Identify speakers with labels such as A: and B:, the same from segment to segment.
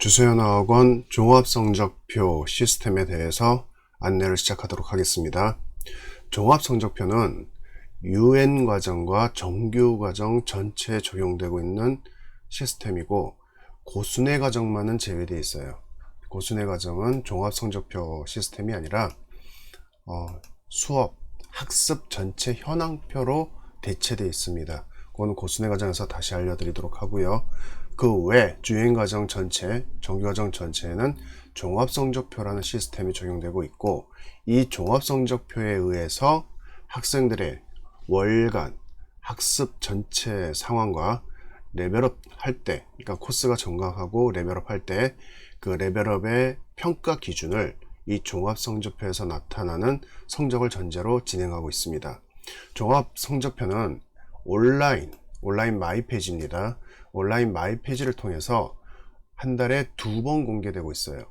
A: 주소연어학원 종합성적표 시스템에 대해서 안내를 시작하도록 하겠습니다. 종합성적표는 UN 과정과 정규 과정 전체에 적용되고 있는 시스템이고 고순회 과정만은 제외되어 있어요. 고순회 과정은 종합성적표 시스템이 아니라 수업, 학습 전체 현황표로 대체되어 있습니다. 그건 고순회 과정에서 다시 알려드리도록 하고요. 그 외 주행과정 전체, 정규과정 전체에는 종합성적표라는 시스템이 적용되고 있고, 이 종합성적표에 의해서 학생들의 월간 학습 전체 상황과 레벨업 할 때, 그러니까 코스가 정각하고 레벨업 할 때 그 레벨업의 평가 기준을 이 종합성적표에서 나타나는 성적을 전제로 진행하고 있습니다. 종합성적표는 온라인 마이페이지입니다. 온라인 마이페이지를 통해서 한 달에 2번 공개되고 있어요.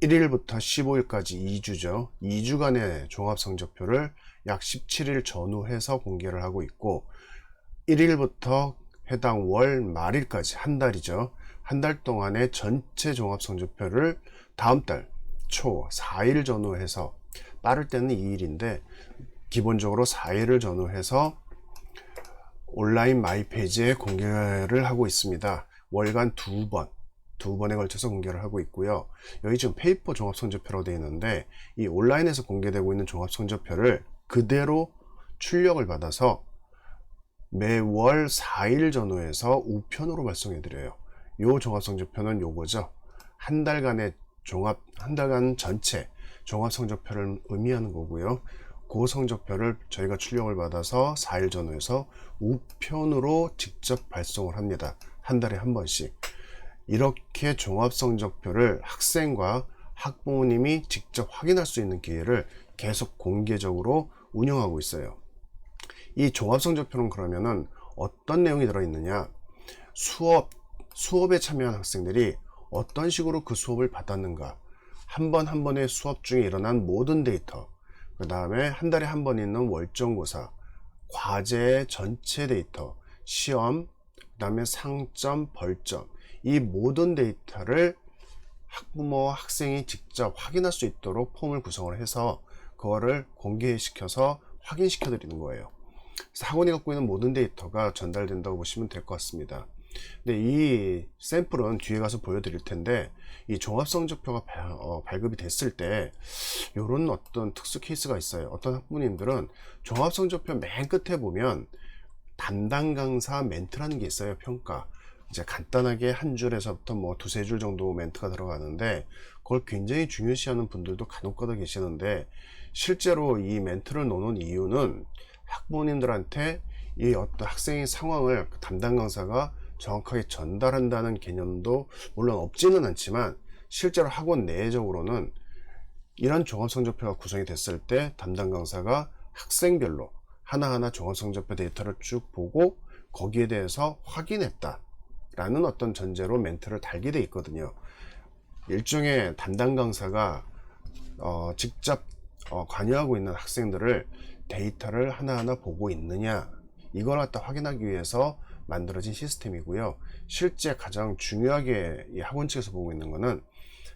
A: 1일부터 15일까지 2주죠. 2주간의 종합성적표를 약 17일 전후해서 공개를 하고 있고, 1일부터 해당 월 말일까지 한 달이죠. 한 달 동안의 전체 종합성적표를 다음 달 초 4일 전후해서, 빠를 때는 2일인데 기본적으로 4일을 전후해서 온라인 마이페이지에 공개를 하고 있습니다. 월간 두 번에 걸쳐서 공개를 하고 있고요. 여기 지금 페이퍼 종합성적표라고 되어 있는데, 이 온라인에서 공개되고 있는 종합성적표를 그대로 출력을 받아서 매월 4일 전후해서 우편으로 발송해 드려요. 요 종합성적표는 요거죠. 한 달간 전체 종합성적표를 의미하는 거고요. 그 성적표를 저희가 출력을 받아서 4일 전후해서 우편으로 직접 발송을 합니다. 한 달에 한 번씩. 이렇게 종합성적표를 학생과 학부모님이 직접 확인할 수 있는 기회를 계속 공개적으로 운영하고 있어요. 이 종합성적표는 그러면은 어떤 내용이 들어있느냐, 수업에 참여한 학생들이 어떤 식으로 그 수업을 받았는가, 한 번 한 번의 수업 중에 일어난 모든 데이터, 그 다음에 한 달에 한 번 있는 월정고사, 과제의 전체 데이터, 시험, 그 다음에 상점, 벌점, 이 모든 데이터를 학부모와 학생이 직접 확인할 수 있도록 폼을 구성을 해서 그거를 공개시켜서 확인시켜 드리는 거예요. 그래서 학원이 갖고 있는 모든 데이터가 전달된다고 보시면 될 것 같습니다. 근데 이 샘플은 뒤에 가서 보여드릴 텐데, 이 종합성적표가 발급이 됐을 때 이런 어떤 특수 케이스가 있어요. 어떤 학부모님들은 종합성적표 맨 끝에 보면 담당 강사 멘트라는 게 있어요. 평가, 이제 간단하게 한 줄에서부터 뭐 두세 줄 정도 멘트가 들어가는데, 그걸 굉장히 중요시하는 분들도 간혹가다 계시는데, 실제로 이 멘트를 놓는 이유는 학부모님들한테 이 어떤 학생의 상황을 담당 강사가 정확하게 전달한다는 개념도 물론 없지는 않지만, 실제로 학원 내적으로는 이런 종합성적표가 구성이 됐을 때 담당 강사가 학생별로 하나하나 종합성적표 데이터를 쭉 보고 거기에 대해서 확인했다 라는 어떤 전제로 멘트를 달게 돼 있거든요. 일종의 담당 강사가 직접 관여하고 있는 학생들을 데이터를 하나하나 보고 있느냐, 이걸 갖다 확인하기 위해서 만들어진 시스템이고요. 실제 가장 중요하게 이 학원 측에서 보고 있는 것은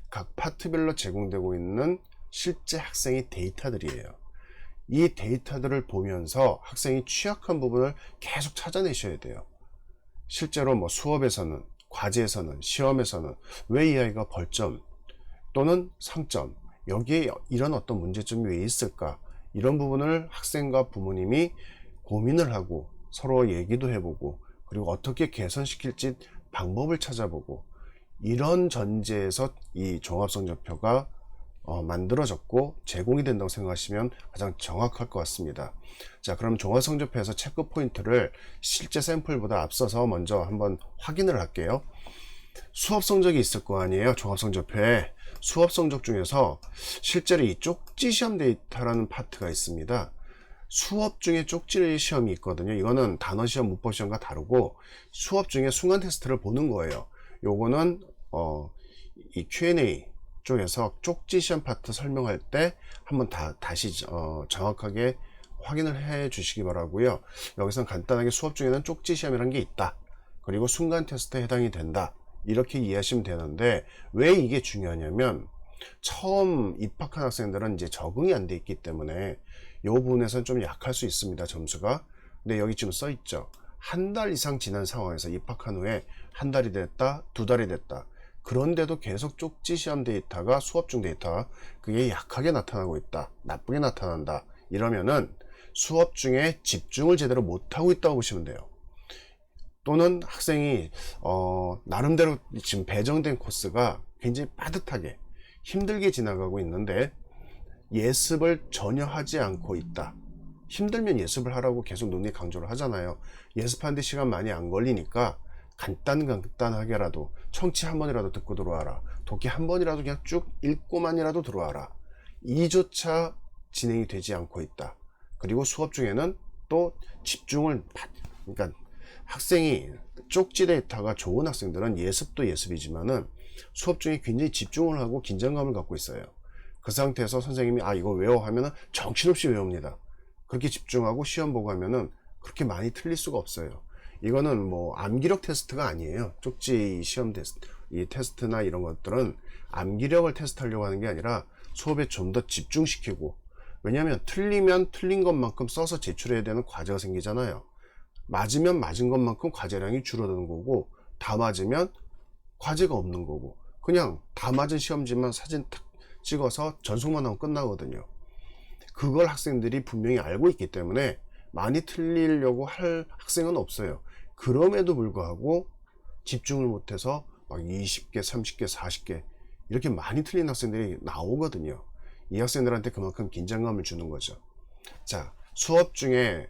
A: 각 파트별로 제공되고 있는 실제 학생의 데이터들이에요. 이 데이터들을 보면서 학생이 취약한 부분을 계속 찾아내셔야 돼요. 실제로 뭐 수업에서는, 과제에서는, 시험에서는 왜 이 아이가 벌점 또는 상점, 여기에 이런 어떤 문제점이 왜 있을까, 이런 부분을 학생과 부모님이 고민을 하고 서로 얘기도 해보고, 그리고 어떻게 개선시킬지 방법을 찾아보고, 이런 전제에서 이 종합성적표가 만들어졌고 제공이 된다고 생각하시면 가장 정확할 것 같습니다. 자, 그럼 종합성적표에서 체크 포인트를 실제 샘플보다 앞서서 먼저 한번 확인을 할게요. 수업 성적이 있을 거 아니에요. 종합성적표에 수업 성적 중에서 실제로 이 쪽지 시험 데이터라는 파트가 있습니다. 수업 중에 쪽지 시험이 있거든요. 이거는 단어 시험, 문법 시험과 다르고 수업 중에 순간 테스트를 보는 거예요. 요거는 이 Q&A 쪽에서 쪽지 시험 파트 설명할 때 한번 다시 정확하게 확인을 해 주시기 바라고요. 여기서 간단하게 수업 중에는 쪽지 시험이라는 게 있다, 그리고 순간 테스트에 해당이 된다, 이렇게 이해하시면 되는데, 왜 이게 중요하냐면 처음 입학한 학생들은 이제 적응이 안 돼 있기 때문에 이 부분에서는 좀 약할 수 있습니다, 점수가. 근데 여기 지금 써 있죠. 한 달 이상 지난 상황에서 입학한 후에 한 달이 됐다, 두 달이 됐다. 그런데도 계속 쪽지 시험 데이터가 수업 중 데이터, 그게 약하게 나타나고 있다, 나쁘게 나타난다, 이러면은 수업 중에 집중을 제대로 못하고 있다고 보시면 돼요. 또는 학생이 나름대로 지금 배정된 코스가 굉장히 빠듯하게 힘들게 지나가고 있는데 예습을 전혀 하지 않고 있다. 힘들면 예습을 하라고 계속 논의 강조를 하잖아요. 예습하는데 시간 많이 안 걸리니까 간단하게라도 청취 한 번이라도 듣고 들어와라, 독해 한 번이라도 그냥 쭉 읽고만이라도 들어와라, 이조차 진행이 되지 않고 있다. 그리고 수업 중에는 또 집중을 그러니까 학생이 쪽지 데이터가 좋은 학생들은 예습도 예습이지만은 수업 중에 굉장히 집중을 하고 긴장감을 갖고 있어요. 그 상태에서 선생님이 이거 외워 하면은 정신없이 외웁니다. 그렇게 집중하고 시험 보고 하면은 그렇게 많이 틀릴 수가 없어요. 이거는 뭐 암기력 테스트가 아니에요. 쪽지 시험 테스트, 이 테스트나 이런 것들은 암기력을 테스트하려고 하는 게 아니라 수업에 좀 더 집중시키고, 왜냐하면 틀리면 틀린 것만큼 써서 제출해야 되는 과제가 생기잖아요. 맞으면 맞은 것만큼 과제량이 줄어드는 거고, 다 맞으면 과제가 없는 거고, 그냥 다 맞은 시험지만 사진 탁 찍어서 전송만 하면 끝나거든요. 그걸 학생들이 분명히 알고 있기 때문에 많이 틀리려고 할 학생은 없어요. 그럼에도 불구하고 집중을 못해서 막 20개, 30개, 40개 이렇게 많이 틀린 학생들이 나오거든요. 이 학생들한테 그만큼 긴장감을 주는 거죠. 자, 수업 중에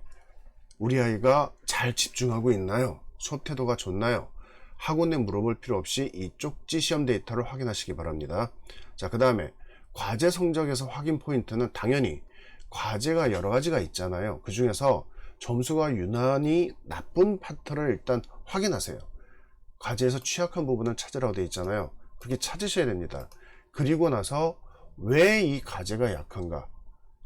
A: 우리 아이가 잘 집중하고 있나요? 수업 태도가 좋나요? 학원에 물어볼 필요 없이 이 쪽지 시험 데이터를 확인하시기 바랍니다. 자, 그 다음에 과제 성적에서 확인 포인트는 당연히 과제가 여러 가지가 있잖아요. 그 중에서 점수가 유난히 나쁜 파트를 일단 확인하세요. 과제에서 취약한 부분을 찾으라고 되어 있잖아요. 그렇게 찾으셔야 됩니다. 그리고 나서 왜 이 과제가 약한가,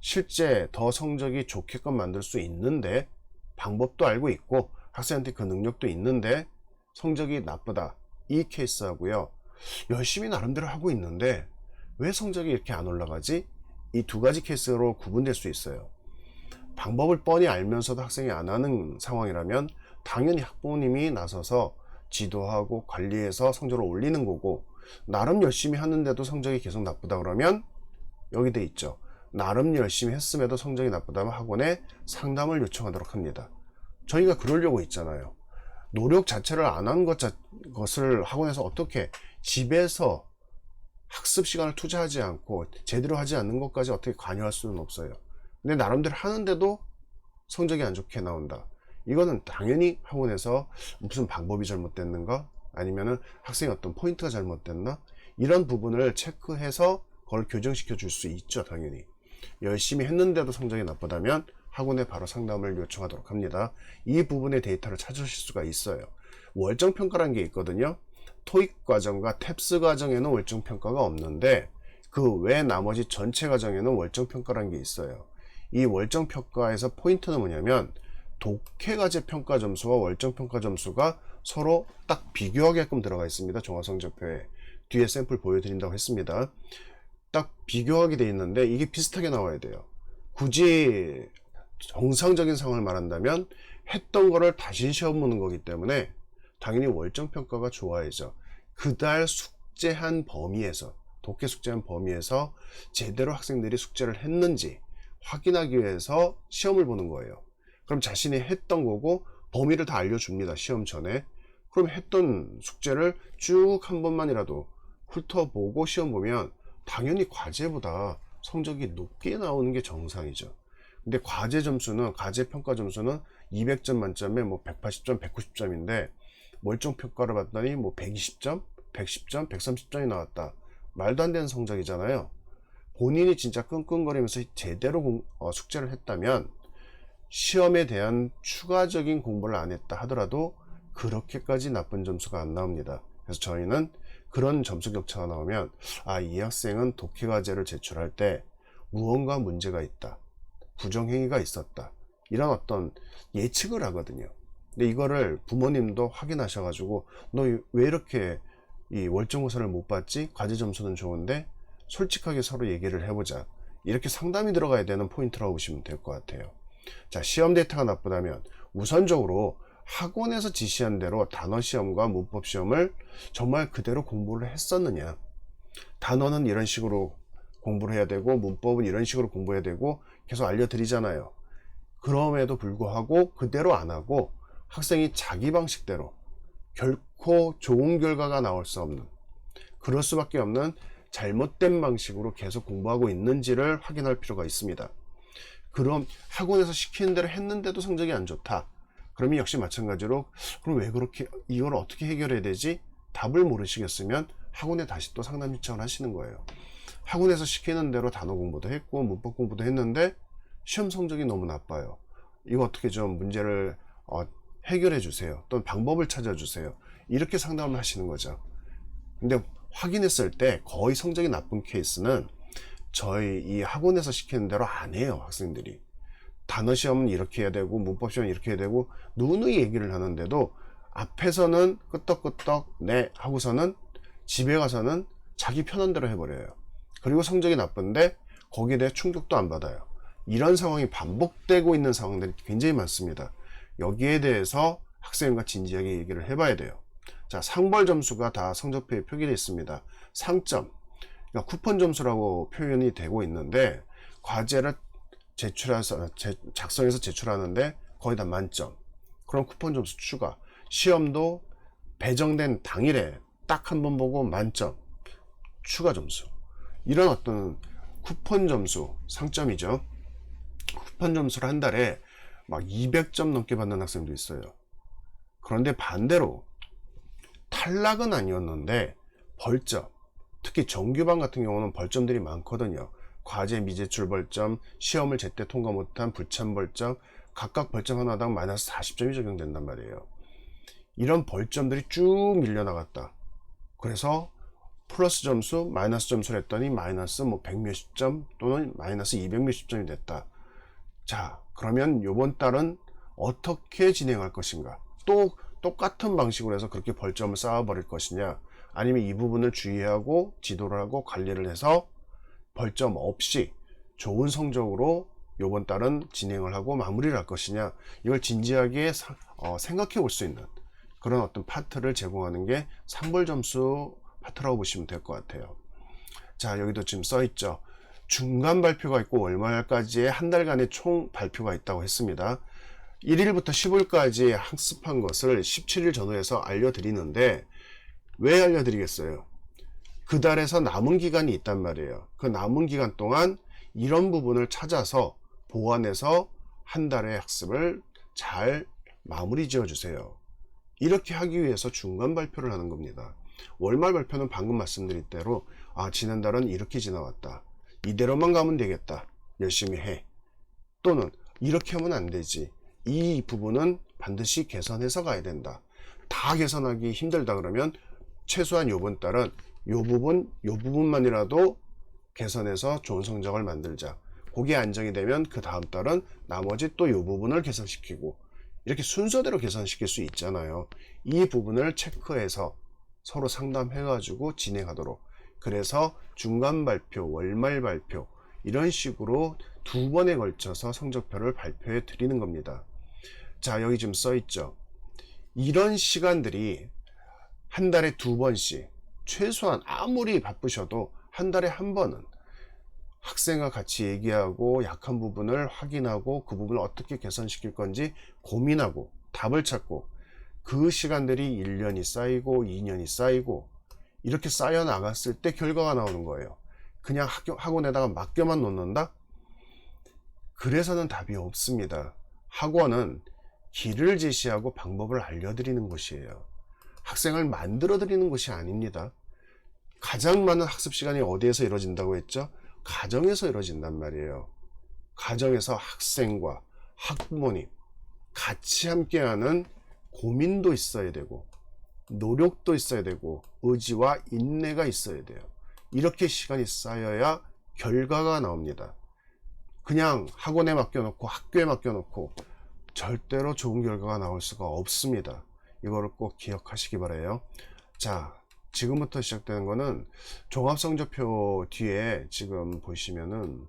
A: 실제 더 성적이 좋게끔 만들 수 있는데 방법도 알고 있고 학생한테 그 능력도 있는데 성적이 나쁘다, 이 케이스하고요, 열심히 나름대로 하고 있는데 왜 성적이 이렇게 안 올라가지, 이 두 가지 케이스로 구분될 수 있어요. 방법을 뻔히 알면서도 학생이 안 하는 상황이라면 당연히 학부모님이 나서서 지도하고 관리해서 성적을 올리는 거고, 나름 열심히 하는데도 성적이 계속 나쁘다 그러면 여기 돼 있죠. 나름 열심히 했음에도 성적이 나쁘다면 학원에 상담을 요청하도록 합니다. 저희가 그러려고 있잖아요. 노력 자체를 안 한 것을 학원에서 어떻게, 집에서 학습 시간을 투자하지 않고 제대로 하지 않는 것까지 어떻게 관여할 수는 없어요. 근데 나름대로 하는데도 성적이 안 좋게 나온다. 이거는 당연히 학원에서 무슨 방법이 잘못됐는가, 아니면은 학생의 어떤 포인트가 잘못됐나, 이런 부분을 체크해서 그걸 교정시켜 줄 수 있죠. 당연히 열심히 했는데도 성적이 나쁘다면 학원에 바로 상담을 요청하도록 합니다. 이 부분의 데이터를 찾으실 수가 있어요. 월정평가라는 게 있거든요. 토익 과정과 탭스 과정에는 월정평가가 없는데 그 외 나머지 전체 과정에는 월정평가라는 게 있어요. 이 월정평가에서 포인트는 뭐냐면 독해과제 평가 점수와 월정평가 점수가 서로 딱 비교하게끔 들어가 있습니다. 종합성적표에 뒤에 샘플 보여드린다고 했습니다. 딱 비교하게 돼 있는데 이게 비슷하게 나와야 돼요. 굳이 정상적인 상황을 말한다면 했던 거를 다시 시험 보는 거기 때문에 당연히 월정평가가 좋아야죠. 그달 숙제한 범위에서, 독해 숙제한 범위에서 제대로 학생들이 숙제를 했는지 확인하기 위해서 시험을 보는 거예요. 그럼 자신이 했던 거고 범위를 다 알려줍니다. 시험 전에. 그럼 했던 숙제를 쭉 한 번만이라도 훑어보고 시험 보면 당연히 과제보다 성적이 높게 나오는 게 정상이죠. 근데 과제 점수는, 과제 평가 점수는 200점 만점에 뭐 180점, 190점인데 월정 평가를 봤더니 뭐 120점, 110점, 130점이 나왔다. 말도 안 되는 성적이잖아요. 본인이 진짜 끙끙거리면서 제대로 숙제를 했다면 시험에 대한 추가적인 공부를 안 했다 하더라도 그렇게까지 나쁜 점수가 안 나옵니다. 그래서 저희는 그런 점수 격차가 나오면 이 학생은 독해 과제를 제출할 때 무언가 문제가 있다, 부정행위가 있었다, 이런 어떤 예측을 하거든요. 근데 이거를 부모님도 확인하셔가지고 너 왜 이렇게 이 월정고사를 못 봤지? 과제 점수는 좋은데 솔직하게 서로 얘기를 해보자. 이렇게 상담이 들어가야 되는 포인트라고 보시면 될 것 같아요. 자, 시험 데이터가 나쁘다면 우선적으로 학원에서 지시한 대로 단어 시험과 문법 시험을 정말 그대로 공부를 했었느냐. 단어는 이런 식으로 공부를 해야 되고 문법은 이런 식으로 공부해야 되고 계속 알려드리잖아요. 그럼에도 불구하고 그대로 안 하고 학생이 자기 방식대로 결코 좋은 결과가 나올 수 없는, 그럴 수밖에 없는 잘못된 방식으로 계속 공부하고 있는지를 확인할 필요가 있습니다. 그럼 학원에서 시키는 대로 했는데도 성적이 안 좋다. 그러면 역시 마찬가지로 그럼 왜 그렇게, 이걸 어떻게 해결해야 되지? 답을 모르시겠으면 학원에 다시 또 상담 신청을 하시는 거예요. 학원에서 시키는 대로 단어 공부도 했고 문법 공부도 했는데 시험 성적이 너무 나빠요. 이거 어떻게 좀 문제를 해결해 주세요. 또는 방법을 찾아주세요. 이렇게 상담을 하시는 거죠. 근데 확인했을 때 거의 성적이 나쁜 케이스는 저희 이 학원에서 시키는 대로 안 해요. 학생들이 단어 시험은 이렇게 해야 되고 문법 시험은 이렇게 해야 되고 누누이 얘기를 하는데도 앞에서는 끄떡끄떡 네 하고서는 집에 가서는 자기 편한 대로 해버려요. 그리고 성적이 나쁜데 거기에 대해 충격도 안 받아요. 이런 상황이 반복되고 있는 상황들이 굉장히 많습니다. 여기에 대해서 학생과 진지하게 얘기를 해봐야 돼요. 자, 상벌 점수가 다 성적표에 표기되어 있습니다. 상점, 그러니까 쿠폰 점수라고 표현이 되고 있는데 과제를 작성해서 제출하는데 거의 다 만점. 그럼 쿠폰 점수 추가. 시험도 배정된 당일에 딱 한 번 보고 만점 추가 점수. 이런 어떤 쿠폰 점수, 상점이죠. 쿠폰 점수를 한 달에 막 200점 넘게 받는 학생도 있어요. 그런데 반대로 탈락은 아니었는데 벌점, 특히 정규반 같은 경우는 벌점들이 많거든요. 과제 미제출 벌점, 시험을 제때 통과 못한 불참 벌점, 각각 벌점 하나당 마이너스 40점이 적용된단 말이에요. 이런 벌점들이 쭉 밀려나갔다. 그래서 플러스 점수, 마이너스 점수를 했더니 마이너스 뭐 100몇십 점 또는 마이너스 200몇십 점이 됐다. 자, 그러면 요번 달은 어떻게 진행할 것인가? 또 똑같은 방식으로 해서 그렇게 벌점을 쌓아버릴 것이냐? 아니면 이 부분을 주의하고 지도를 하고 관리를 해서 벌점 없이 좋은 성적으로 요번 달은 진행을 하고 마무리를 할 것이냐? 이걸 진지하게 생각해 볼 수 있는 그런 어떤 파트를 제공하는 게 상벌 점수 파트라고 보시면 될 것 같아요. 자, 여기도 지금 써 있죠. 중간 발표가 있고 월말까지의 한 달간의 총 발표가 있다고 했습니다. 1일부터 15일까지 학습한 것을 17일 전후해서 알려드리는데 왜 알려드리겠어요? 그 달에서 남은 기간이 있단 말이에요. 그 남은 기간 동안 이런 부분을 찾아서 보완해서 한 달의 학습을 잘 마무리 지어 주세요. 이렇게 하기 위해서 중간 발표를 하는 겁니다. 월말 발표는 방금 말씀드린 대로 지난달은 이렇게 지나왔다. 이대로만 가면 되겠다. 열심히 해. 또는 이렇게 하면 안 되지. 이 부분은 반드시 개선해서 가야 된다. 다 개선하기 힘들다 그러면 최소한 요번 달은 요 부분만이라도 개선해서 좋은 성적을 만들자. 그게 안정이 되면 그 다음 달은 나머지 또 요 부분을 개선시키고 이렇게 순서대로 개선시킬 수 있잖아요. 이 부분을 체크해서 서로 상담해 가지고 진행하도록. 그래서 중간 발표, 월말 발표 이런 식으로 두 번에 걸쳐서 성적표를 발표해 드리는 겁니다. 자, 여기 지금 써 있죠. 이런 시간들이 한 달에 두 번씩, 최소한 아무리 바쁘셔도 한 달에 한 번은 학생과 같이 얘기하고 약한 부분을 확인하고 그 부분을 어떻게 개선시킬 건지 고민하고 답을 찾고, 그 시간들이 1년이 쌓이고 2년이 쌓이고 이렇게 쌓여 나갔을 때 결과가 나오는 거예요. 그냥 학원에다가 맡겨만 놓는다? 그래서는 답이 없습니다. 학원은 길을 제시하고 방법을 알려드리는 곳이에요. 학생을 만들어 드리는 곳이 아닙니다. 가장 많은 학습 시간이 어디에서 이루어진다고 했죠? 가정에서 이루어진단 말이에요. 가정에서 학생과 학부모님 같이 함께하는 고민도 있어야 되고 노력도 있어야 되고 의지와 인내가 있어야 돼요. 이렇게 시간이 쌓여야 결과가 나옵니다. 그냥 학원에 맡겨놓고 학교에 맡겨놓고 절대로 좋은 결과가 나올 수가 없습니다. 이거를 꼭 기억하시기 바라요. 자, 지금부터 시작되는 거는 종합성적표 뒤에 지금 보시면은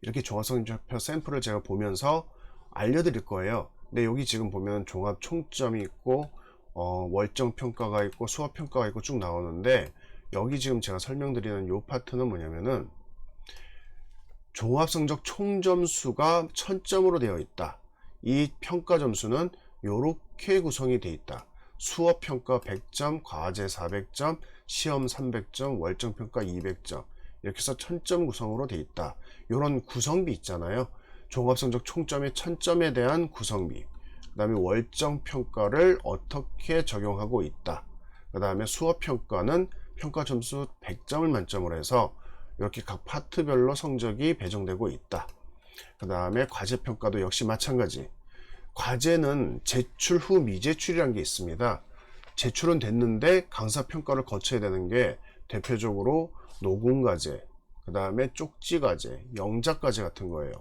A: 이렇게 종합성적표 샘플을 제가 보면서 알려드릴 거예요. 근데 여기 지금 보면 종합 총점이 있고 월정 평가가 있고 수업 평가가 있고 쭉 나오는데, 여기 지금 제가 설명드리는 요 파트는 뭐냐면은 종합 성적 총점수가 1000점으로 되어 있다. 이 평가 점수는 요렇게 구성이 되어 있다. 수업 평가 100점, 과제 400점, 시험 300점, 월정 평가 200점, 이렇게 해서 1000점 구성으로 되어 있다. 요런 구성비 있잖아요. 종합 성적 총점의 1000점에 대한 구성비, 그 다음에 월정 평가를 어떻게 적용하고 있다. 그 다음에 수업 평가는 평가 점수 100점을 만점으로 해서 이렇게 각 파트별로 성적이 배정되고 있다. 그 다음에 과제 평가도 역시 마찬가지. 과제는 제출 후 미제출이라는 게 있습니다. 제출은 됐는데 강사 평가를 거쳐야 되는 게 대표적으로 녹음과제, 그 다음에 쪽지과제, 영작과제 같은 거예요.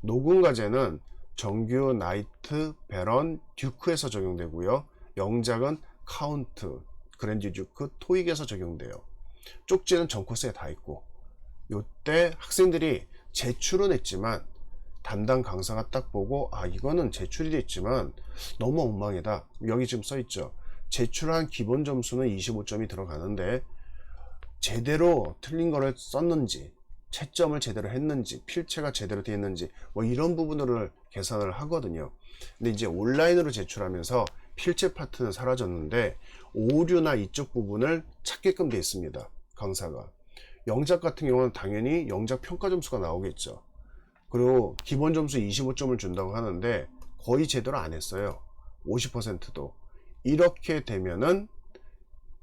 A: 녹음과제는 정규, 나이트, 베런, 듀크에서 적용되고요. 영작은 카운트, 그랜드 듀크, 토익에서 적용돼요. 쪽지는 전 코스에 다 있고, 요때 학생들이 제출은 했지만 담당 강사가 딱 보고 이거는 제출이 됐지만 너무 엉망이다. 여기 지금 써있죠. 제출한 기본 점수는 25점이 들어가는데 제대로 틀린 거를 썼는지, 채점을 제대로 했는지, 필체가 제대로 되어 있는지, 뭐 이런 부분을 계산을 하거든요. 근데 이제 온라인으로 제출하면서 필체 파트는 사라졌는데 오류나 이쪽 부분을 찾게끔 되어 있습니다, 강사가. 영작 같은 경우는 당연히 영작 평가 점수가 나오겠죠. 그리고 기본 점수 25점을 준다고 하는데 거의 제대로 안 했어요. 50%도. 이렇게 되면은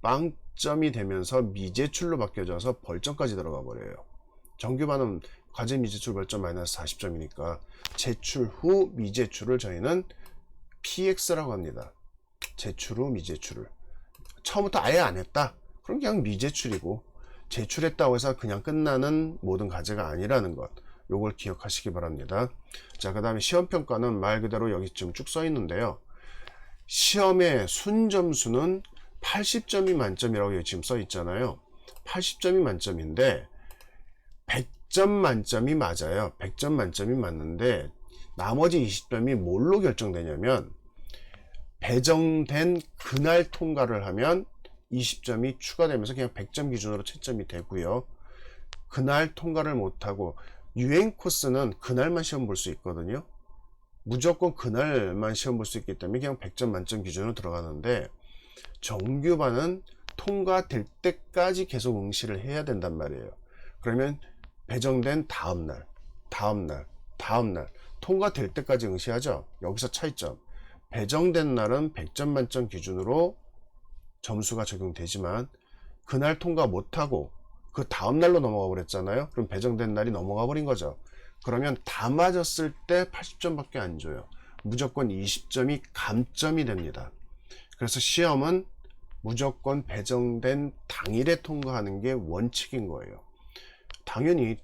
A: 빵점이 되면서 미제출로 바뀌어져서 벌점까지 들어가 버려요. 정규반은 과제 미제출 벌점 마이너스 40점이니까 제출 후 미제출을 저희는 PX라고 합니다. 제출 후 미제출을. 처음부터 아예 안 했다? 그럼 그냥 미제출이고, 제출했다고 해서 그냥 끝나는 모든 과제가 아니라는 것, 요걸 기억하시기 바랍니다. 자, 그 다음에 시험평가는 말 그대로 여기 지금 쭉 써 있는데요. 시험의 순점수는 80점이 만점이라고 여기 지금 써 있잖아요. 80점이 만점인데 100점 만점이 맞아요. 100점 만점이 맞는데 나머지 20점이 뭘로 결정되냐면, 배정된 그날 통과를 하면 20점이 추가되면서 그냥 100점 기준으로 채점이 되고요. 그날 통과를 못하고, 유행 코스는 그날만 시험 볼 수 있거든요. 무조건 그날만 시험 볼 수 있기 때문에 그냥 100점 만점 기준으로 들어가는데, 정규반은 통과될 때까지 계속 응시를 해야 된단 말이에요. 그러면 배정된 다음날, 다음날, 다음날 통과될 때까지 응시하죠. 여기서 차이점. 배정된 날은 100점 만점 기준으로 점수가 적용되지만 그날 통과 못하고 그 다음날로 넘어가 버렸잖아요. 그럼 배정된 날이 넘어가 버린 거죠. 그러면 다 맞았을 때 80점밖에 안 줘요. 무조건 20점이 감점이 됩니다. 그래서 시험은 무조건 배정된 당일에 통과하는 게 원칙인 거예요. 당연히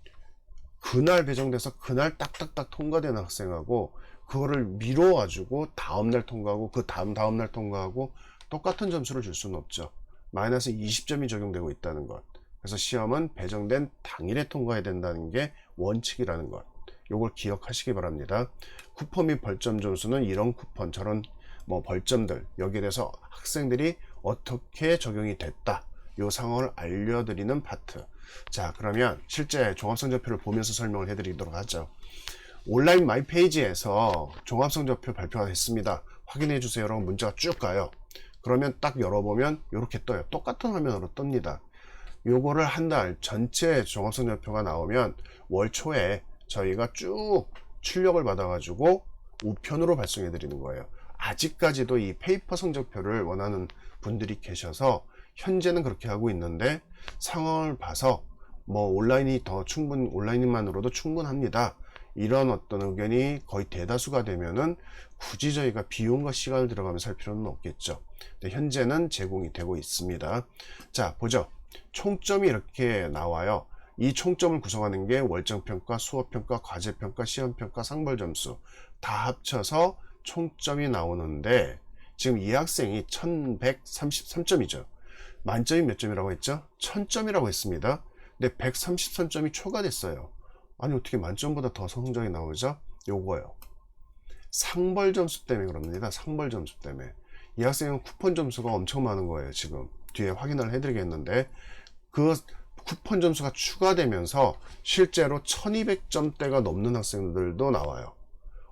A: 그날 배정돼서 그날 딱딱딱 통과되는 학생하고 그거를 미뤄가지고 다음날 통과하고 그 다음날 통과하고 똑같은 점수를 줄 수는 없죠. 마이너스 20점이 적용되고 있다는 것. 그래서 시험은 배정된 당일에 통과해야 된다는 게 원칙이라는 것. 요걸 기억하시기 바랍니다. 쿠폰 및 벌점 점수는 이런 쿠폰, 저런 뭐 벌점들, 여기에 대해서 학생들이 어떻게 적용이 됐다, 요 상황을 알려드리는 파트. 자, 그러면 실제 종합성적표를 보면서 설명을 해드리도록 하죠. 온라인 마이 페이지에서 종합성적표 발표가 됐습니다, 확인해 주세요 라고 문자가 쭉 가요. 그러면 딱 열어보면 이렇게 떠요. 똑같은 화면으로 뜹니다. 요거를 한 달 전체 종합성적표가 나오면 월 초에 저희가 쭉 출력을 받아가지고 우편으로 발송해 드리는 거예요. 아직까지도 이 페이퍼 성적표를 원하는 분들이 계셔서 현재는 그렇게 하고 있는데, 상황을 봐서 뭐 온라인이 더 온라인만으로도 충분합니다, 이런 어떤 의견이 거의 대다수가 되면은 굳이 저희가 비용과 시간을 들어가면서 할 필요는 없겠죠. 근데 현재는 제공이 되고 있습니다. 자, 보죠. 총점이 이렇게 나와요. 이 총점을 구성하는 게 월정평가, 수업평가, 과제평가, 시험평가, 상벌점수 다 합쳐서 총점이 나오는데, 지금 이 학생이 1133점이죠. 만점이 몇 점이라고 했죠? 1000점이라고 했습니다. 근데 133점이 초과됐어요. 아니 어떻게 만점보다 더 성적이 나오죠? 요거요. 상벌 점수 때문에 그럽니다. 상벌 점수 때문에. 이 학생은 쿠폰 점수가 엄청 많은 거예요. 지금 뒤에 확인을 해드리겠는데 그 쿠폰 점수가 추가되면서 실제로 1200점대가 넘는 학생들도 나와요.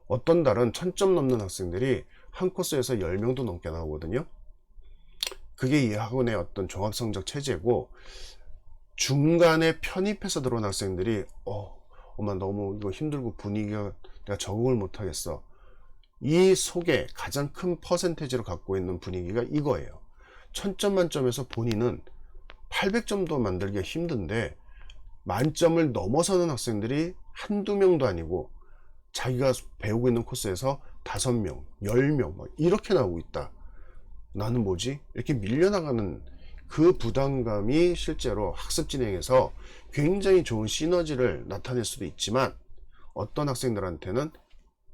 A: 어떤 달은 1000점 넘는 학생들이 한 코스에서 10명도 넘게 나오거든요. 그게 이 학원의 어떤 종합성적 체제고, 중간에 편입해서 들어온 학생들이 엄마 너무 이거 힘들고 분위기가 내가 적응을 못하겠어. 이 속에 가장 큰 퍼센테이지로 갖고 있는 분위기가 이거예요. 1000점 만점에서 본인은 800점도 만들기가 힘든데 만점을 넘어서는 학생들이 한두 명도 아니고 자기가 배우고 있는 코스에서 5명, 10명 막 이렇게 나오고 있다. 나는 뭐지? 이렇게 밀려나가는 그 부담감이 실제로 학습 진행에서 굉장히 좋은 시너지를 나타낼 수도 있지만 어떤 학생들한테는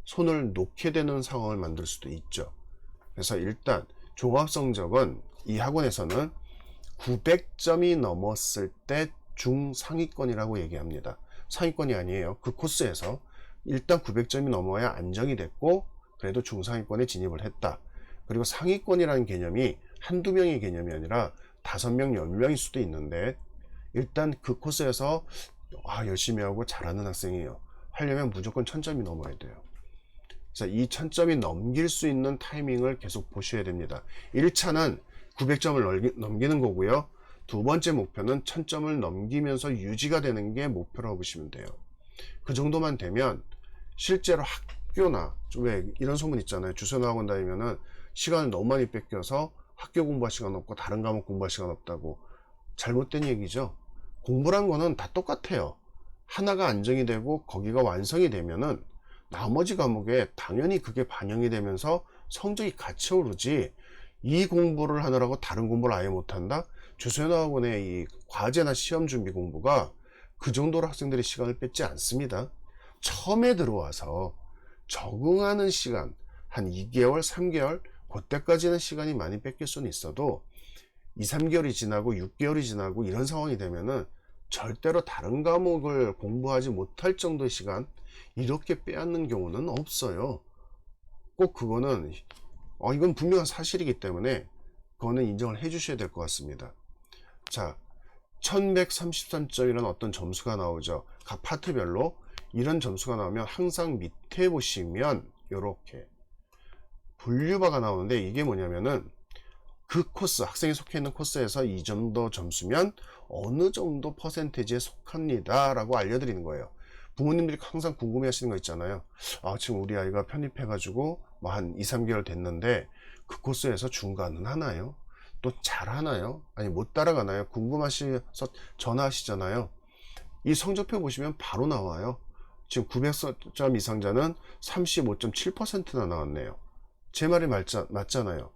A: 손을 놓게 되는 상황을 만들 수도 있죠. 그래서 일단 종합성적은 이 학원에서는 900점이 넘었을 때 중상위권이라고 얘기합니다. 상위권이 아니에요. 그 코스에서 일단 900점이 넘어야 안정이 됐고 그래도 중상위권에 진입을 했다. 그리고 상위권이라는 개념이 한두 명의 개념이 아니라 5명, 10명일 수도 있는데 일단 그 코스에서 열심히 하고 잘하는 학생이에요. 하려면 무조건 1000점이 넘어야 돼요. 자, 이 1000점이 넘길 수 있는 타이밍을 계속 보셔야 됩니다. 1차는 900점을 넘기는 거고요. 두 번째 목표는 1000점을 넘기면서 유지가 되는 게 목표라고 보시면 돼요. 그 정도만 되면 실제로 학교나 왜 이런 소문 있잖아요. 주소나 학원 다니면은 시간을 너무 많이 뺏겨서 학교 공부할 시간 없고 다른 과목 공부할 시간 없다고. 잘못된 얘기죠. 공부란 거는 다 똑같아요. 하나가 안정이 되고 거기가 완성이 되면은 나머지 과목에 당연히 그게 반영이 되면서 성적이 같이 오르지, 이 공부를 하느라고 다른 공부를 아예 못한다? 주소나 학원의 이 과제나 시험 준비 공부가 그 정도로 학생들이 시간을 뺏지 않습니다. 처음에 들어와서 적응하는 시간 한 2개월, 3개월 그때까지는 시간이 많이 뺏길 수는 있어도 2, 3개월이 지나고 6개월이 지나고 이런 상황이 되면은 절대로 다른 과목을 공부하지 못할 정도의 시간 이렇게 빼앗는 경우는 없어요. 꼭 그거는 이건 분명한 사실이기 때문에 그거는 인정을 해 주셔야 될 것 같습니다. 자, 1133점이라는 어떤 점수가 나오죠. 각 파트별로 이런 점수가 나오면 항상 밑에 보시면 이렇게 분류바가 나오는데 이게 뭐냐면은 그 코스, 학생이 속해 있는 코스에서 이 정도 점수면 어느 정도 퍼센테이지에 속합니다 라고 알려드리는 거예요. 부모님들이 항상 궁금해 하시는 거 있잖아요. 지금 우리 아이가 편입해 가지고 뭐 한 2, 3개월 됐는데 그 코스에서 중간은 하나요? 또 잘하나요? 아니 못 따라가나요? 궁금하셔서 전화하시잖아요. 이 성적표 보시면 바로 나와요. 지금 900점 이상자는 35.7%나 나왔네요. 제 말이 맞잖아요.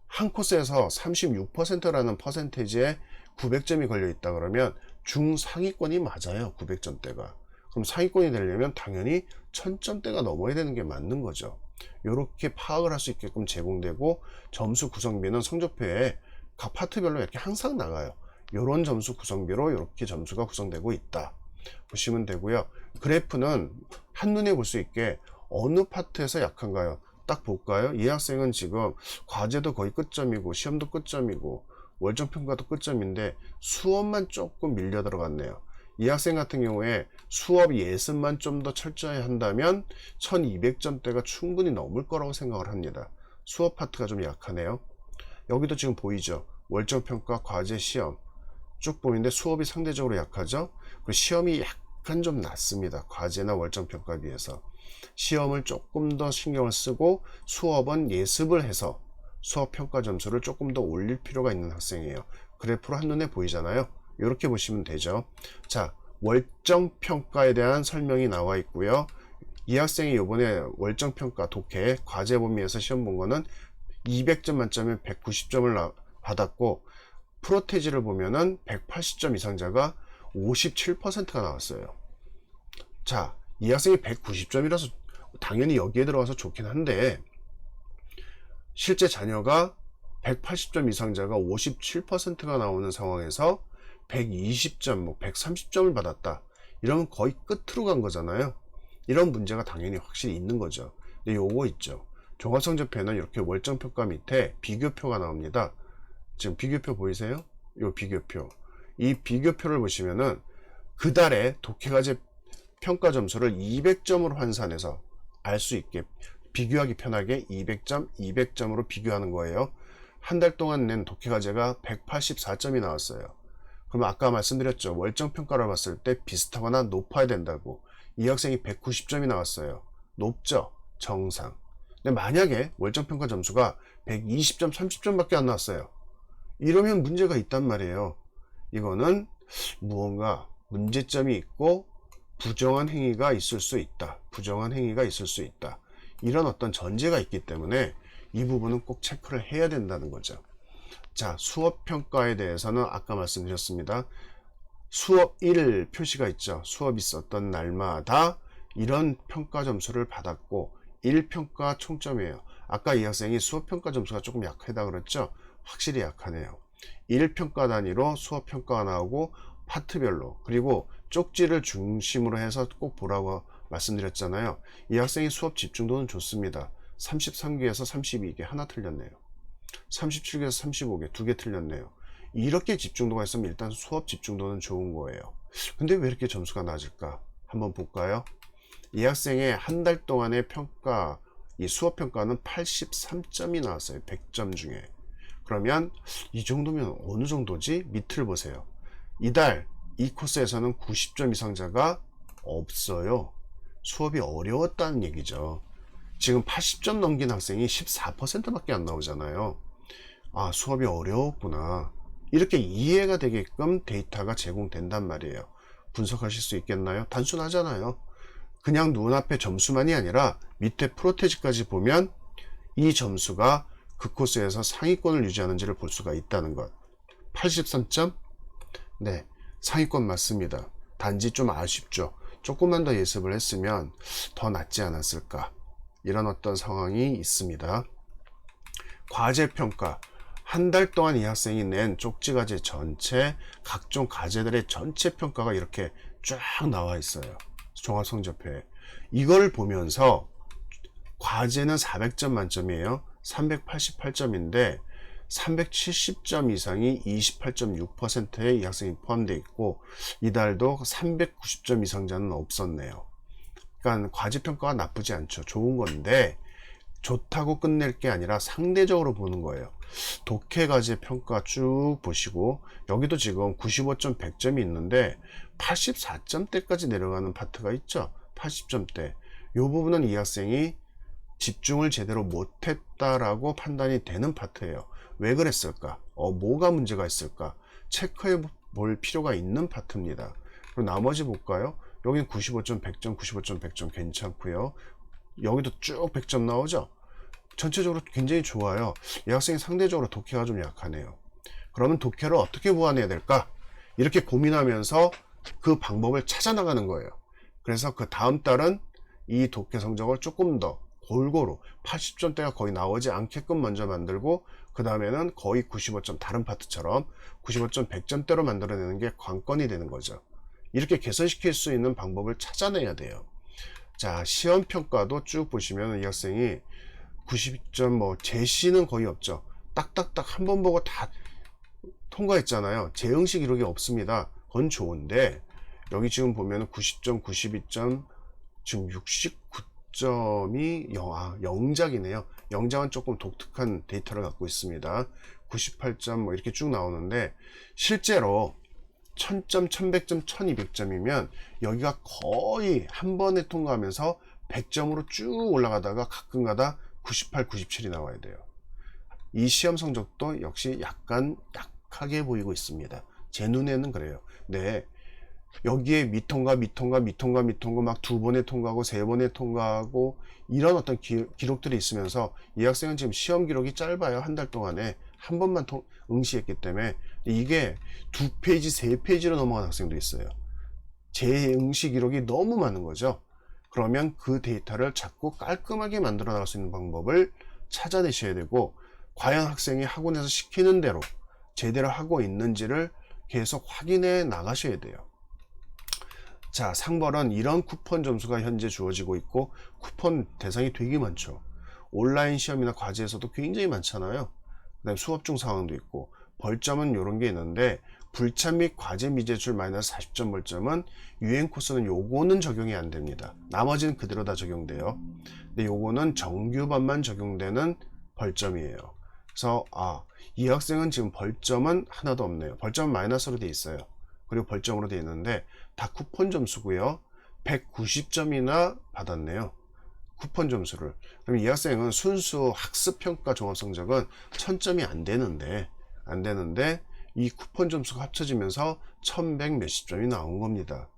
A: 한 코스에서 36%라는 퍼센테이지에 900점이 걸려 있다 그러면 중상위권이 맞아요. 900점대가. 그럼 상위권이 되려면 당연히 1000점대가 넘어야 되는 게 맞는 거죠. 이렇게 파악을 할 수 있게끔 제공되고, 점수 구성비는 성적표에 각 파트별로 이렇게 항상 나가요. 이런 점수 구성비로 이렇게 점수가 구성되고 있다 보시면 되고요. 그래프는 한눈에 볼 수 있게 어느 파트에서 약한가요? 딱 볼까요? 이 학생은 지금 과제도 거의 끝점이고 시험도 끝점이고 월정평가도 끝점인데 수업만 조금 밀려 들어갔네요. 이 학생 같은 경우에 수업 예습만 좀 더 철저히 한다면 1200점대가 충분히 넘을 거라고 생각을 합니다. 수업 파트가 좀 약하네요. 여기도 지금 보이죠? 월정평가, 과제, 시험 쭉 보이는데 수업이 상대적으로 약하죠? 그리고 시험이 약간 좀 낮습니다. 과제나 월정평가에 비해서. 시험을 조금 더 신경을 쓰고 수업은 예습을 해서 수업 평가 점수를 조금 더 올릴 필요가 있는 학생이에요. 그래프로 한눈에 보이잖아요. 이렇게 보시면 되죠. 자, 월정평가에 대한 설명이 나와 있고요. 이 학생이 이번에 월정평가 독해 과제 범위에서 시험 본 거는 200점 만점에 190점을 받았고, 프로테지를 보면은 180점 이상자가 57%가 나왔어요. 자, 이 학생이 190점이라서 당연히 여기에 들어가서 좋긴 한데 실제 자녀가 180점 이상자가 57%가 나오는 상황에서 120점, 뭐 130점을 받았다. 이러면 거의 끝으로 간 거잖아요. 이런 문제가 당연히 확실히 있는 거죠. 근데 요거 있죠. 종합성적표에는 이렇게 월정평가 밑에 비교표가 나옵니다. 지금 비교표 보이세요? 요 비교표. 이 비교표를 보시면은 그 달에 독해과제 평가 점수를 200점으로 환산해서 알 수 있게 비교하기 편하게 200점, 200점으로 비교하는 거예요. 한 달 동안 낸 독해과제가 184점이 나왔어요. 그러면 아까 말씀드렸죠. 월정평가를 봤을 때 비슷하거나 높아야 된다고. 이 학생이 190점이 나왔어요. 높죠? 정상. 근데 만약에 월정평가 점수가 120점, 30점밖에 안 나왔어요. 이러면 문제가 있단 말이에요. 이거는 무언가 문제점이 있고 부정한 행위가 있을 수 있다. 부정한 행위가 있을 수 있다. 이런 어떤 전제가 있기 때문에 이 부분은 꼭 체크를 해야 된다는 거죠. 자, 수업평가에 대해서는 아까 말씀드렸습니다. 수업 1 표시가 있죠. 수업 있었던 날마다 이런 평가 점수를 받았고 1평가 총점이에요. 아까 이 학생이 수업평가 점수가 조금 약하다 그랬죠. 확실히 약하네요. 1평가 단위로 수업평가가 나오고 파트별로, 그리고 쪽지를 중심으로 해서 꼭 보라고 말씀드렸잖아요. 이 학생의 수업 집중도는 좋습니다. 33개에서 32개, 하나 틀렸네요. 37개에서 35개, 2개 틀렸네요. 이렇게 집중도가 있으면 일단 수업 집중도는 좋은 거예요. 근데 왜 이렇게 점수가 낮을까? 한번 볼까요? 이 학생의 한 달 동안의 평가, 이 수업 평가는 83점이 나왔어요. 100점 중에. 그러면 이 정도면 어느 정도지? 밑을 보세요. 이달 이 코스에서는 90점 이상자가 없어요. 수업이 어려웠다는 얘기죠. 지금 80점 넘긴 학생이 14%밖에 안 나오잖아요. 아, 수업이 어려웠구나. 이렇게 이해가 되게끔 데이터가 제공된단 말이에요. 분석하실 수 있겠나요? 단순하잖아요. 그냥 눈앞에 점수만이 아니라 밑에 프로테지까지 보면 이 점수가 그 코스에서 상위권을 유지하는지를 볼 수가 있다는 것. 83점? 네, 상위권 맞습니다. 단지 좀 아쉽죠. 조금만 더 예습을 했으면 더 낫지 않았을까. 이런 어떤 상황이 있습니다. 과제평가. 한 달 동안 이 학생이 낸 쪽지과제 전체, 각종 과제들의 전체 평가가 이렇게 쫙 나와 있어요. 종합성적표에. 이걸 보면서 과제는 400점 만점이에요. 388점인데 370점 이상이 28.6%의 이 학생이 포함되어 있고 이달도 390점 이상자는 없었네요. 그러니까 과제평가가 나쁘지 않죠. 좋은 건데 좋다고 끝낼 게 아니라 상대적으로 보는 거예요. 독해과제 평가 쭉 보시고 여기도 지금 95점 100점이 있는데 84점대까지 내려가는 파트가 있죠. 80점대. 이 부분은 이 학생이 집중을 제대로 못했다라고 판단이 되는 파트예요. 왜 그랬을까? 뭐가 문제가 있을까? 체크해 볼 필요가 있는 파트입니다. 그리고 나머지 볼까요? 여기는 95점 100점 95점 100점 괜찮고요. 여기도 쭉 100점 나오죠. 전체적으로 굉장히 좋아요. 이 학생이 상대적으로 독해가 좀 약하네요. 그러면 독해를 어떻게 보완해야 될까? 이렇게 고민하면서 그 방법을 찾아 나가는 거예요. 그래서 그 다음 달은 이 독해 성적을 조금 더 골고루 80점대가 거의 나오지 않게끔 먼저 만들고 그 다음에는 거의 95점 다른 파트처럼 95점 100점대로 만들어내는 게 관건이 되는 거죠. 이렇게 개선시킬 수 있는 방법을 찾아내야 돼요. 자, 시험평가도 쭉 보시면 이 학생이 92점 뭐 제시는 거의 없죠. 딱딱딱 한 번 보고 다 통과했잖아요. 재응시 기록이 없습니다. 그건 좋은데 여기 지금 보면 90점 92점 지금 69점이 영작이네요. 영작은 조금 독특한 데이터를 갖고 있습니다. 98점 뭐 이렇게 쭉 나오는데 실제로 1000점, 1100점, 1200점이면 여기가 거의 한 번에 통과하면서 100점으로 쭉 올라가다가 가끔가다 98, 97이 나와야 돼요. 이 시험 성적도 역시 약간 약하게 보이고 있습니다. 제 눈에는 그래요. 네, 여기에 미통과 막 두 번에 통과하고 세 번에 통과하고 이런 어떤 기록들이 있으면서 이 학생은 지금 시험 기록이 짧아요. 한 달 동안에 한 번만 응시했기 때문에 이게 2페이지, 3페이지로 넘어간 학생도 있어요. 재응시 기록이 너무 많은 거죠. 그러면 그 데이터를 자꾸 깔끔하게 만들어 나갈 수 있는 방법을 찾아내셔야 되고 과연 학생이 학원에서 시키는 대로 제대로 하고 있는지를 계속 확인해 나가셔야 돼요. 자, 상벌은 이런 쿠폰 점수가 현재 주어지고 있고 쿠폰 대상이 되게 많죠. 온라인 시험이나 과제에서도 굉장히 많잖아요. 그다음에 수업 중 상황도 있고 벌점은 이런 게 있는데 불참 및 과제 미제출 마이너스 40점 벌점은 유행 코스는 요거는 적용이 안 됩니다. 나머지는 그대로 다 적용돼요. 근데 요거는 정규반만 적용되는 벌점이에요. 그래서 이 학생은 지금 벌점은 하나도 없네요. 벌점은 마이너스로 돼 있어요. 그리고 벌점으로 돼 있는데 다 쿠폰 점수고요. 190점이나 받았네요. 쿠폰 점수를. 그럼 이 학생은 순수 학습평가 종합성적은 1000점이 안 되는데 이 쿠폰 점수가 합쳐지면서 1100 몇십 점이 나온 겁니다.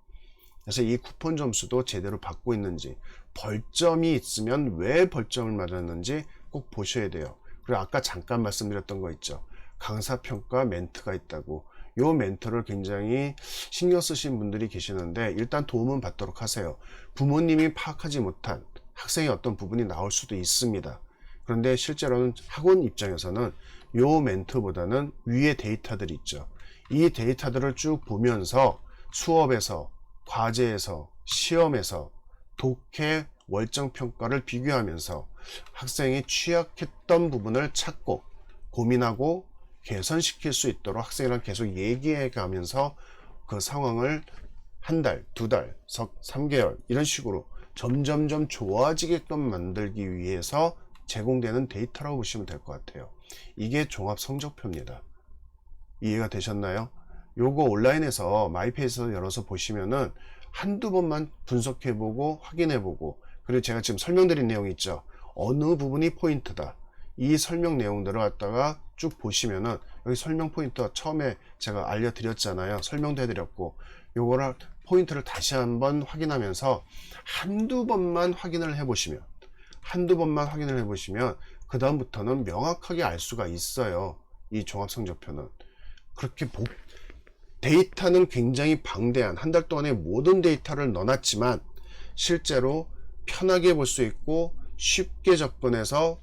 A: 그래서 이 쿠폰 점수도 제대로 받고 있는지, 벌점이 있으면 왜 벌점을 맞았는지 꼭 보셔야 돼요. 그리고 아까 잠깐 말씀드렸던 거 있죠. 강사평가 멘트가 있다고. 요 멘트를 굉장히 신경 쓰신 분들이 계시는데 일단 도움은 받도록 하세요. 부모님이 파악하지 못한 학생의 어떤 부분이 나올 수도 있습니다. 그런데 실제로는 학원 입장에서는 요 멘트보다는 위에 데이터들이 있죠. 이 데이터들을 쭉 보면서 수업에서, 과제에서, 시험에서 독해 월정평가를 비교하면서 학생이 취약했던 부분을 찾고 고민하고 개선시킬 수 있도록 학생이랑 계속 얘기해 가면서 그 상황을 한 달, 두 달, 3개월 이런 식으로 점점점 좋아지게끔 만들기 위해서 제공되는 데이터라고 보시면 될 것 같아요. 이게 종합성적표입니다. 이해가 되셨나요? 요거 온라인에서 마이페이지에서 열어서 보시면은 한두 번만 분석해보고 확인해보고, 그리고 제가 지금 설명드린 내용이 있죠. 어느 부분이 포인트다. 이 설명 내용들을 갖다가 쭉 보시면은 여기 설명 포인트 처음에 제가 알려드렸잖아요. 설명도 해드렸고, 요거를 포인트를 다시 한번 확인하면서 한두 번만 확인을 해보시면 그 다음부터는 명확하게 알 수가 있어요. 이 종합성적표는. 그렇게 데이터는 굉장히 방대한, 한 달 동안의 모든 데이터를 넣어놨지만 실제로 편하게 볼 수 있고 쉽게 접근해서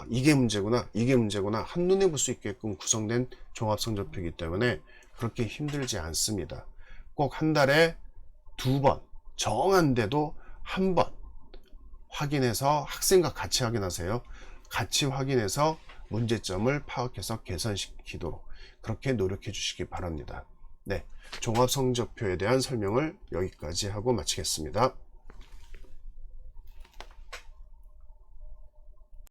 A: 이게 문제구나 한눈에 볼 수 있게끔 구성된 종합성적표이기 때문에 그렇게 힘들지 않습니다. 꼭 한 달에 2번, 정한데도 한 번 확인해서 학생과 같이 확인하세요. 같이 확인해서 문제점을 파악해서 개선시키도록 그렇게 노력해 주시기 바랍니다. 네, 종합성적표에 대한 설명을 여기까지 하고 마치겠습니다.